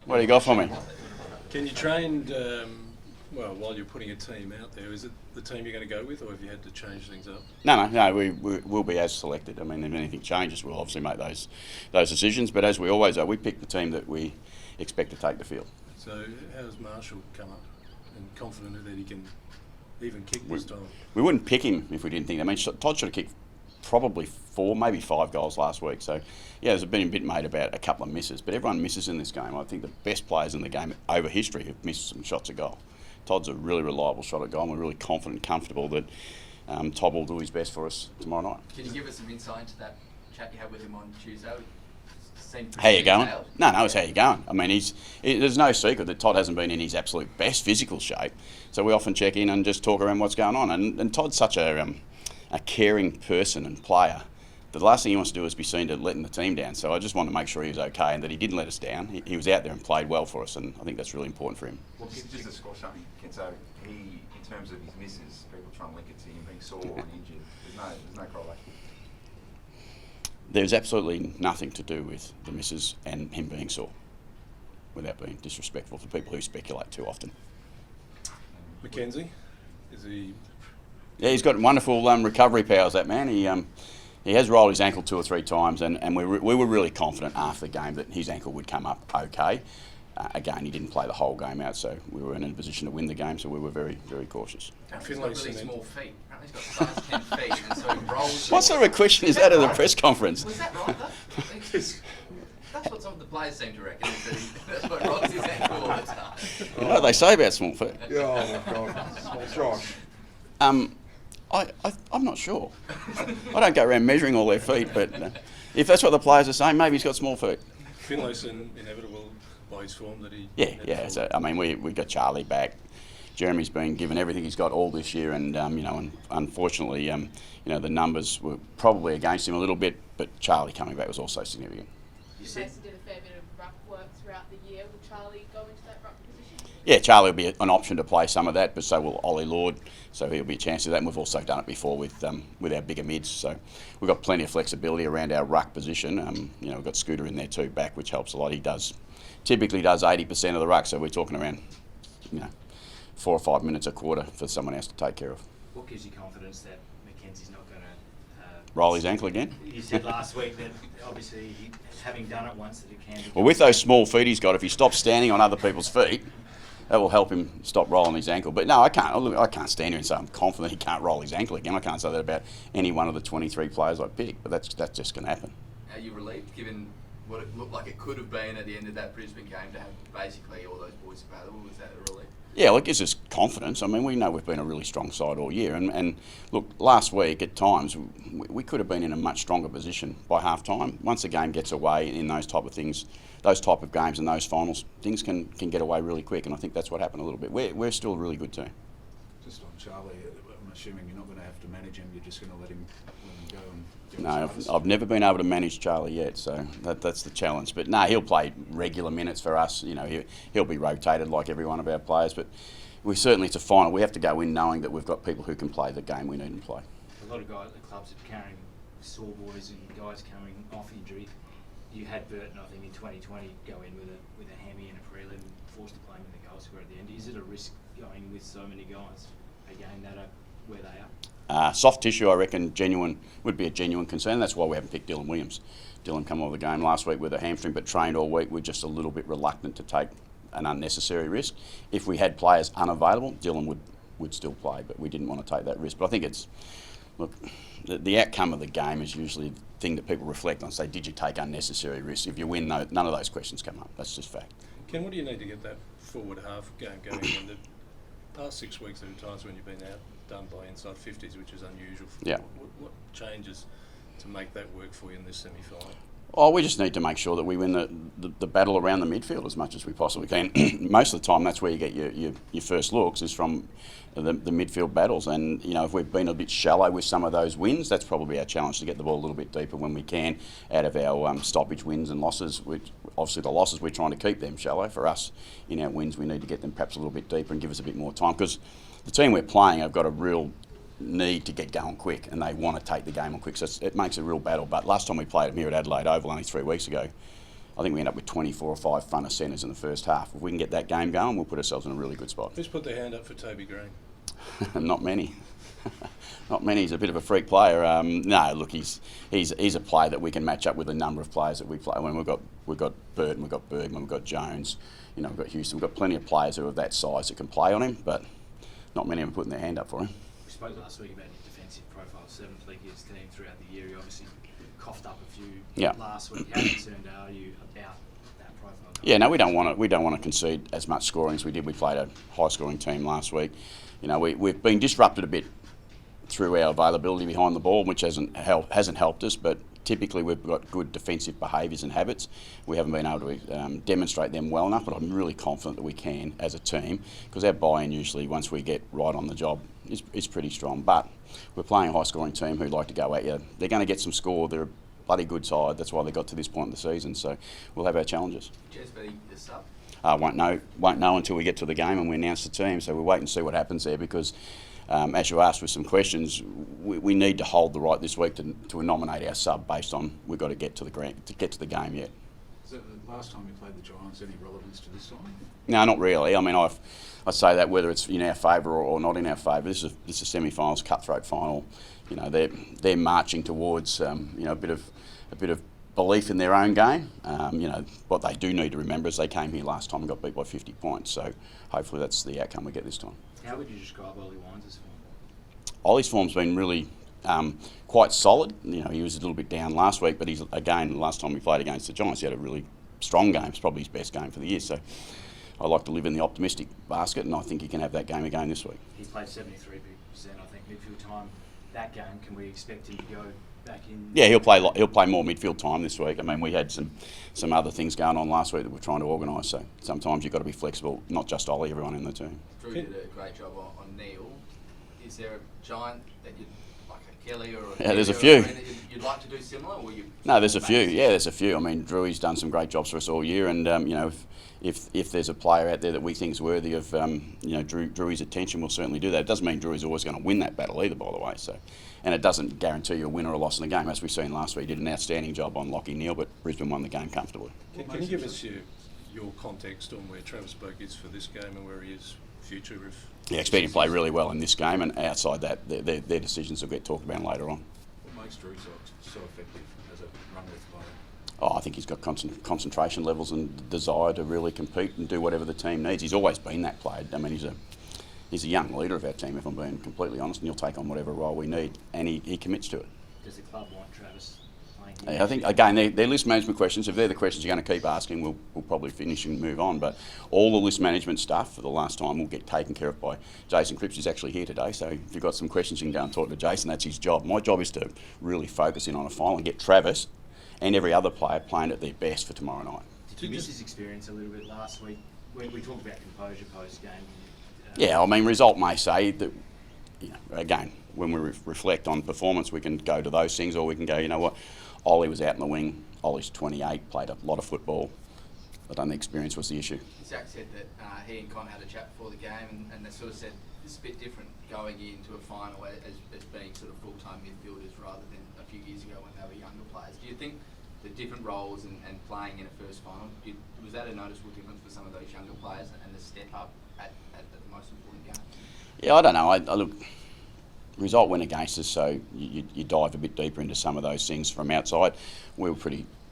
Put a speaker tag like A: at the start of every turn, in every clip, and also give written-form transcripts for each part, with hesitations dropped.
A: What do you got for me?
B: Can you train, while you're putting a team out there, is it the team you're going to go with, or have you had to change things up?
A: No, we'll be as selected. I mean, if anything changes, we'll obviously make those decisions. But as we always are, we pick the team that we expect to take the field.
B: So how's Marshall come up and confident that he can even kick this time?
A: We wouldn't pick him if we didn't think. I mean, Todd should have kicked probably 4, maybe 5 goals last week. So, yeah, there's been a bit made about a couple of misses, but everyone misses in this game. I think the best players in the game over history have missed some shots at goal. Todd's a really reliable shot at goal, and we're really confident and comfortable that Todd will do his best for us tomorrow night.
C: Can you give us some insight into that chat you had with him on Tuesday?
A: How you going? No, it's how you going. I mean, there's no secret that Todd hasn't been in his absolute best physical shape, so we often check in and just talk around what's going on. And Todd's such a caring person and player that the last thing he wants to do is be seen to letting the team down. So I just wanted to make sure he was okay and that he didn't let us down. He was out there and played well for us, and I think that's really important for him.
D: Well, just to score something, Ken, so he, in terms of his misses, people try and link it to him being sore and injured. There's no correlation.
A: There's absolutely nothing to do with the misses and him being sore, without being disrespectful for people who speculate too often.
B: Mackenzie, is he?
A: Yeah, he's got wonderful recovery powers, that man. He has rolled his ankle 2 or 3 times, and we were really confident after the game that his ankle would come up okay. Again, he didn't play the whole game out, so we were in a position to win the game, so we were very, very cautious.
C: He's got really small feet. Apparently he's got size 10 feet, and so he rolls.
A: What sort of a question is that at a press conference?
C: Was that right, though? That's what some of the players seem to reckon, is that that's what rolls his ankle all the time.
A: You know what they say about small feet?
D: Oh, my God. Small Josh.
A: I'm not sure. I don't go around measuring all their feet, but if that's what the players are saying, maybe he's got small feet.
B: Finlay's inevitable by his form that he...
A: Yeah. So, I mean, we got Charlie back. Jeremy's been given everything he's got all this year, and unfortunately, the numbers were probably against him a little bit, but Charlie coming back was also significant.
E: You did a fair bit of ruck work throughout the year. Will Charlie go into that ruck position?
A: Yeah, Charlie will be an option to play some of that, but so will Ollie Lord, so he'll be a chance of that. And we've also done it before with our bigger mids, so we've got plenty of flexibility around our ruck position. We've got Scooter in there too, back, which helps a lot. He typically does 80% of the ruck, so we're talking around 4 or 5 minutes a quarter for someone else to take care of.
F: What gives you confidence that Mackenzie's not going to
A: roll his ankle again?
F: You said last week that obviously having done it once that it can.
A: Well, with those small feet he's got, if he stops standing on other people's feet, that will help him stop rolling his ankle. But no, I can't stand here and say I'm confident he can't roll his ankle again. I can't say that about any one of the 23 players I pick, but that's just going to happen.
C: Are you relieved, given what it looked like it could have been at the end of that Brisbane game, to have basically all those boys available? Was that a relief?
A: Yeah, well, it gives us confidence. I mean, we know we've been a really strong side all year. And look, last week at times, we could have been in a much stronger position by half-time. Once the game gets away in those type of things, those type of games and those finals, things can get away really quick. And I think that's what happened a little bit. We're still a really good team.
G: Just on Charlie, I'm assuming you're not going to have to manage him. You're just going to let him go and do
A: No, I've never been able to manage Charlie yet, so that's the challenge. But no, he'll play regular minutes for us. He'll be rotated like every one of our players. But it's a final. We have to go in knowing that we've got people who can play the game we need to play.
F: A lot of guys, the clubs are carrying sore boys and guys coming off injury. You had Burton, I think, in 2020 go in with a hammy and a prelim, forced to play him in the goal scorer at the end. Is it a risk going with so many guys again that are where they are?
A: Soft tissue, I reckon, would be a genuine concern. That's why we haven't picked Dylan Williams. Dylan came over the game last week with a hamstring, but trained all week. We're just a little bit reluctant to take an unnecessary risk. If we had players unavailable, Dylan would still play, but we didn't want to take that risk. But I think the outcome of the game is usually the thing that people reflect on. Say, did you take unnecessary risks? If you win, none of those questions come up. That's just fact.
B: Ken, what do you need to get that forward half game going? In the past 6 weeks, there are times when you've been outdone by inside 50s, which is unusual. What changes to make that work for you in this semi-final?
A: Oh, we just need to make sure that we win the battle around the midfield as much as we possibly can. Most of the time, that's where you get your first looks, is from the midfield battles. And, if we've been a bit shallow with some of those wins, that's probably our challenge, to get the ball a little bit deeper when we can out of our stoppage wins and losses. Which, obviously, the losses, we're trying to keep them shallow. For us, in our wins, we need to get them perhaps a little bit deeper and give us a bit more time, because the team we're playing have got a real need to get going quick, and they want to take the game on quick, so it makes a real battle. But last time we played them here at Adelaide Oval only 3 weeks ago, I think we end up with 24 or 5 front of centres in the first half. If we can get that game going, we'll put ourselves in a really good spot.
B: Who's put their hand up for Toby Green?
A: Not many. Not many. He's a bit of a freak player. No, look, he's a player that we can match up with a number of players that we play. When we've got Burton, we've got Bergman, we've got Jones, we've got Houston. We've got plenty of players who are of that size that can play on him, but not many of them putting their hand up for him.
F: We spoke last week about your defensive profile, 7th league years team throughout the year. You obviously coughed up a few last week. How concerned are you about that profile?
A: Yeah, no, we don't want to concede as much scoring as we did. We played a high-scoring team last week. We've been disrupted a bit through our availability behind the ball, which hasn't helped us. But typically, we've got good defensive behaviours and habits. We haven't been able to demonstrate them well enough. But I'm really confident that we can as a team, because our buy-in usually, once we get right on the job, is pretty strong. But we're playing a high-scoring team who like to go at you. They're going to get some score. They're a bloody good side. That's why they got to this point in the season. So we'll have our challenges.
C: Jez, the sub?
A: Won't know until we get to the game and we announce the team. So we'll wait and see what happens there, because as you asked with some questions, we need to hold the right this week to nominate our sub based on we've got to get to the game yet.
G: Is that the last time you played the Giants any relevance to this time?
A: No, not really. I mean, I say that whether it's in our favour or not in our favour. This is a semi-finals, cutthroat final. They're marching towards a bit of belief in their own game. What they do need to remember is they came here last time and got beat by 50 points. So hopefully that's the outcome we get this time.
F: How would you describe Ollie Wines' form?
A: Ollie's form's been really quite solid. He was a little bit down last week, but last time we played against the Giants, he had a really strong game. It's probably his best game for the year. So I like to live in the optimistic basket, and I think he can have that game again this week.
F: He's played 73%, I think, midfield time. That game, can we expect him to go back in?
A: Yeah, he'll play more midfield time this week. I mean, we had some other things going on last week that we're trying to organise. So sometimes you've got to be flexible, not just Ollie, everyone in the team.
C: Drew did a great job on Neil. Is there a giant that you'd like a Kelly or a
A: there's a few.
C: That you'd like to do similar, or you?
A: No, there's a few. Yeah, there's a few. I mean, Drewy's done some great jobs for us all year, and if there's a player out there that we think is worthy of Drewy's attention, we'll certainly do that. It doesn't mean Drewy's always going to win that battle either, by the way. So, and it doesn't guarantee you a win or a loss in the game. As we've seen last week, he did an outstanding job on Lockie Neal, but Brisbane won the game comfortably.
B: Can you give us your context on where Travis Boak is for this game and where he is future?
A: Yeah, expect him to play really well in this game, and outside that, their decisions will get talked about later on.
G: What makes Drew so effective as a run-with player?
A: Oh, I think he's got concentration levels and desire to really compete and do whatever the team needs. He's always been that player. I mean, he's a young leader of our team, if I'm being completely honest, and he'll take on whatever role we need, and he commits to it.
F: Does the club want Travis playing?
A: I think, again, they're list management questions. If they're the questions you're going to keep asking, we'll probably finish and move on. But all the list management stuff for the last time will get taken care of by Jason Cripps, who's actually here today. So if you've got some questions, you can go and talk to Jason. That's his job. My job is to really focus in on a final and get Travis and every other player playing at their best for tomorrow night.
F: Did you miss his experience a little bit last week when we talked about composure post-game?
A: Yeah, I mean, result may say that, again, when we reflect on performance, we can go to those things, or we can go, you know what, Ollie was out in the wing. Ollie's 28, played a lot of football. I don't think experience was the issue.
C: Zach said that he and Con had a chat before the game, and they sort of said it's a bit different going into a final as being sort of full-time midfielders rather than a few years ago when they were younger players. Do you think the different roles and playing in a first final, was that a noticeable difference for some of those younger players and the step up at the most important game?
A: Yeah, I don't know. I look, result went against us, so you dive a bit deeper into some of those things from outside. We were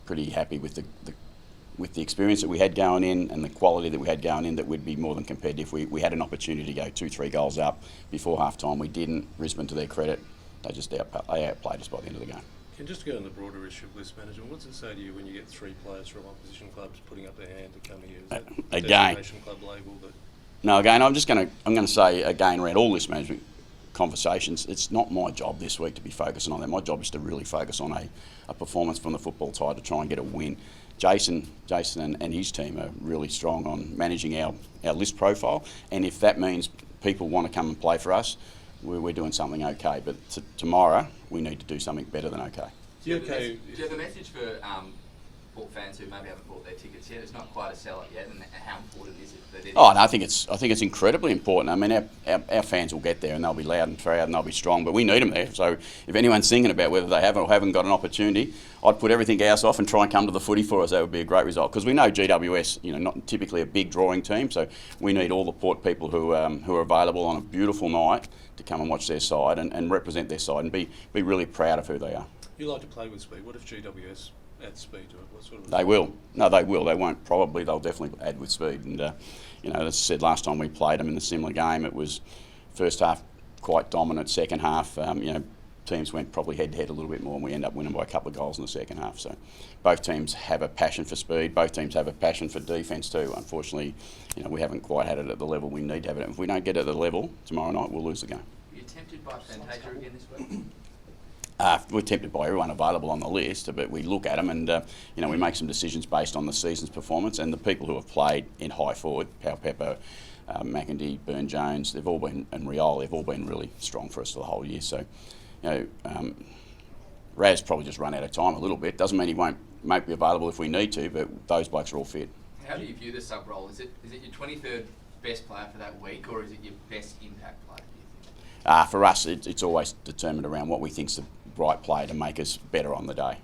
A: pretty happy with the experience that we had going in and the quality that we had going in, that we'd be more than competitive. We had an opportunity to go 2-3 goals up before half time. We didn't. Brisbane, to their credit, they just outplayed us by the end of the game.
B: Can just go on the broader issue of list management. What's it say to you when you get 3 players from opposition clubs putting up their hand to come here? Is that
A: again,
B: destination club label that?
A: No, again, I'm going to say again around all list management conversations, it's not my job this week to be focusing on that. My job is to really focus on a performance from the football side to try and get a win. Jason and his team are really strong on managing our list profile, and if that means people want to come and play for us, we're doing something okay. But tomorrow we need to do something better than okay.
C: Do you have a message for Port fans who maybe haven't bought their tickets yet? It's not quite a sellout yet, and how important is it that it
A: Oh,
C: is?
A: no, I think it's incredibly important. I mean, our fans will get there and they'll be loud and proud and they'll be strong, but we need them there. So if anyone's thinking about whether they have or haven't got an opportunity, I'd put everything else off and try and come to the footy for us. That would be a great result, because we know GWS, not typically a big drawing team, so we need all the Port people who are available on a beautiful night to come and watch their side and represent their side and be really proud of who they are.
B: You like to play with speed. What if GWS add speed to it? What sort of?
A: They will. No, they will. They won't probably. They'll definitely add with speed. And, as I said, last time we played them in a similar game, it was first half quite dominant, second half, teams went probably head-to-head a little bit more and we end up winning by a couple of goals in the second half. So both teams have a passion for speed. Both teams have a passion for defence too. Unfortunately, we haven't quite had it at the level we need to have it. If we don't get it at the level tomorrow night, we'll lose the game.
C: Are you tempted by Fantasia again this week?
A: We're tempted by everyone available on the list, but we look at them and we make some decisions based on the season's performance, and the people who have played in high forward, Pau Pepper, McIndy, Burn-Jones, they've all been, and Riol, they've all been really strong for us for the whole year. So, Raz probably just run out of time a little bit. Doesn't mean he won't be available if we need to, but those blokes are all fit.
C: How do you view the sub role? Is it your 23rd best player for that week, or is it your best impact player, do you think?
A: For us, it's always determined around what we think's the right player to make us better on the day,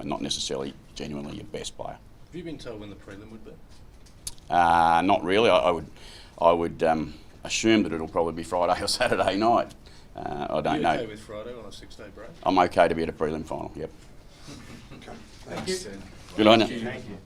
A: not necessarily genuinely your best player.
B: Have you been told when the prelim would be?
A: Not really. I would assume that it'll probably be Friday or Saturday night. I don't know.
B: Are you okay with Friday on a 6-day break?
A: I'm okay to be at a prelim final. Yep.
G: Okay. Thanks.
A: Good on you.
F: Thank you.